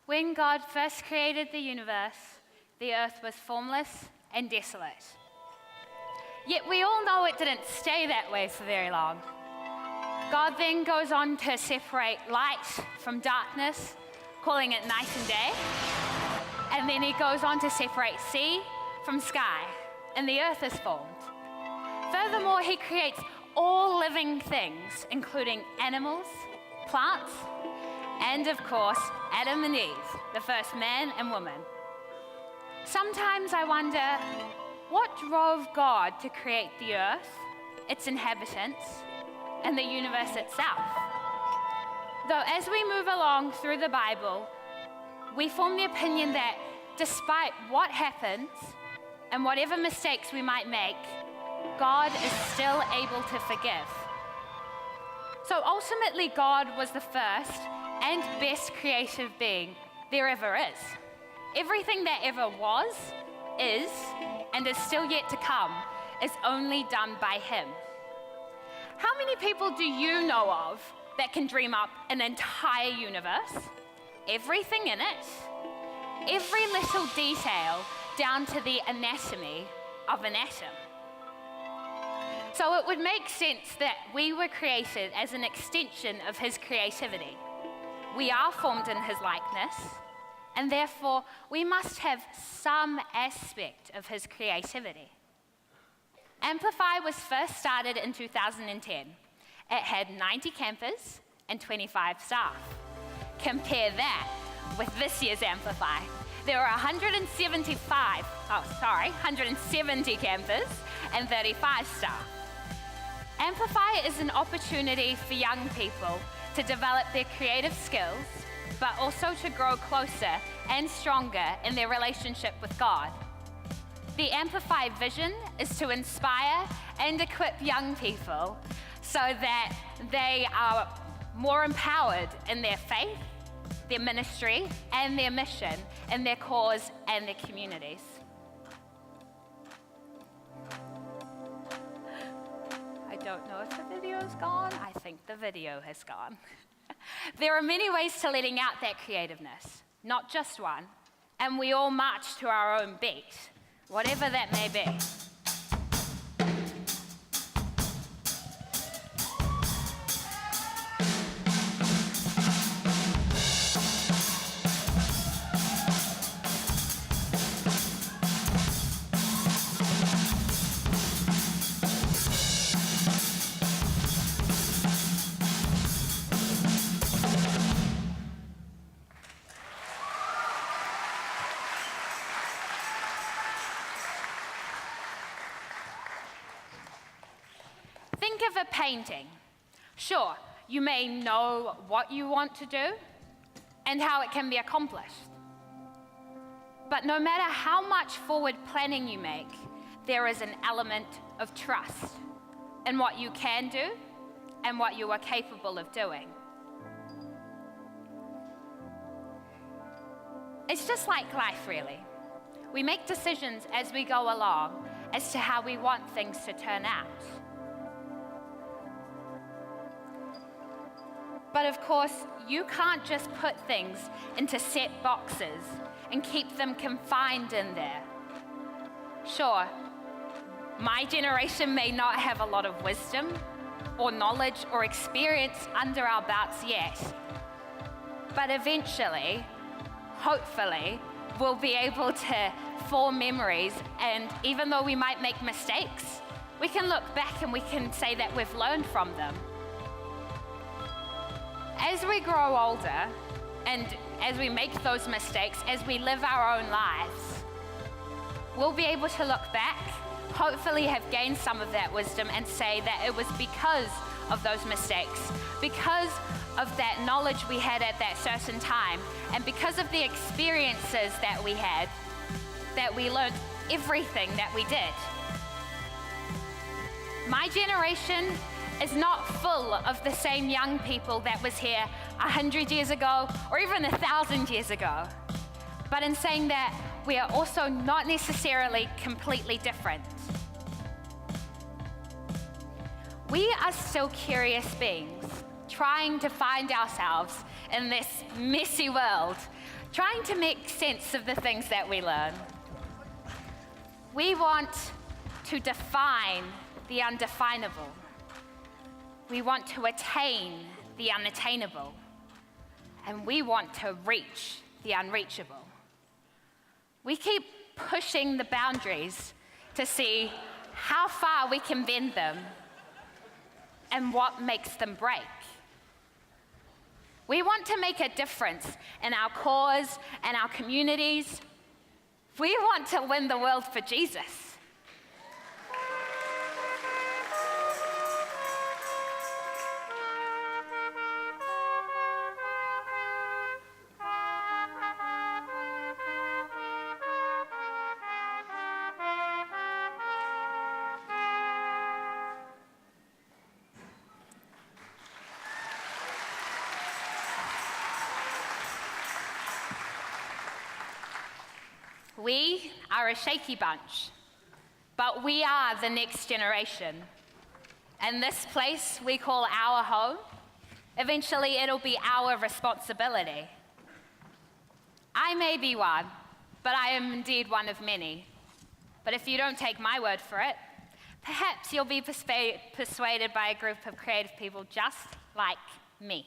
When God first created the universe, the earth was formless and desolate. Yet we all know it didn't stay that way for very long. God then goes on to separate light from darkness, calling it night and day. And then he goes on to separate sea from sky, and the earth is formed. Furthermore, he creates all living things, including animals, plants, and of course, Adam and Eve, the first man and woman. Sometimes I wonder, what drove God to create the earth, its inhabitants, and the universe itself? Though as we move along through the Bible, we form the opinion that despite what happens and whatever mistakes we might make, God is still able to forgive. So ultimately, God was the first and best creative being there ever is. Everything that ever was, is, and is still yet to come is only done by him. How many people do you know of that can dream up an entire universe? Everything in it, every little detail down to the anatomy of an atom. So it would make sense that we were created as an extension of his creativity. We are formed in his likeness, and therefore we must have some aspect of his creativity. Amplify was first started in 2010. It had 90 campers and 25 staff. Compare that with this year's Amplify. There are 170 campers and 35 staff. Amplify is an opportunity for young people to develop their creative skills, but also to grow closer and stronger in their relationship with God. The Amplify vision is to inspire and equip young people so that they are more empowered in their faith, their ministry, and their mission, in their cause and their communities. I don't know if the video's gone. I think the video has gone. There are many ways to letting out that creativeness, not just one, and we all march to our own beat, whatever that may be. Think of a painting. Sure, you may know what you want to do and how it can be accomplished. But no matter how much forward planning you make, there is an element of trust in what you can do and what you are capable of doing. It's just like life, really. We make decisions as we go along as to how we want things to turn out. But of course, you can't just put things into set boxes and keep them confined in there. Sure, my generation may not have a lot of wisdom or knowledge or experience under our belts yet, but eventually, hopefully, we'll be able to form memories, and even though we might make mistakes, we can look back and we can say that we've learned from them. As we grow older, and as we make those mistakes, as we live our own lives, we'll be able to look back, hopefully have gained some of that wisdom, and say that it was because of those mistakes, because of that knowledge we had at that certain time, and because of the experiences that we had, that we learned everything that we did. My generation is not full of the same young people that was here 100 years ago or even 1,000 years ago. But in saying that, we are also not necessarily completely different. We are still curious beings, trying to find ourselves in this messy world, trying to make sense of the things that we learn. We want to define the undefinable. We want to attain the unattainable. And we want to reach the unreachable. We keep pushing the boundaries to see how far we can bend them and what makes them break. We want to make a difference in our cause and our communities. We want to win the world for Jesus. We are a shaky bunch, but we are the next generation. And this place we call our home, eventually it'll be our responsibility. I may be one, but I am indeed one of many. But if you don't take my word for it, perhaps you'll be persuaded by a group of creative people just like me.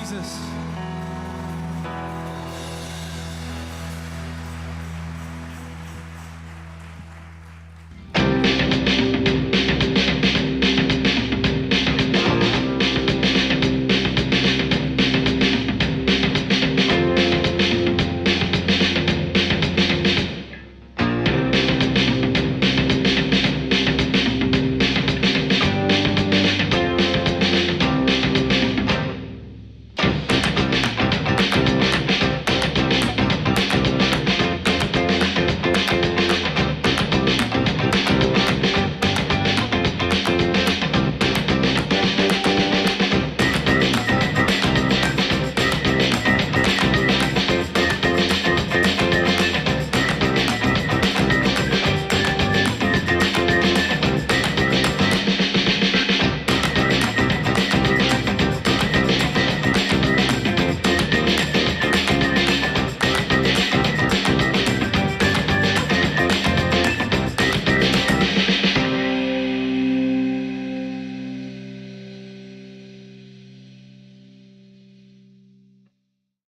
Jesus.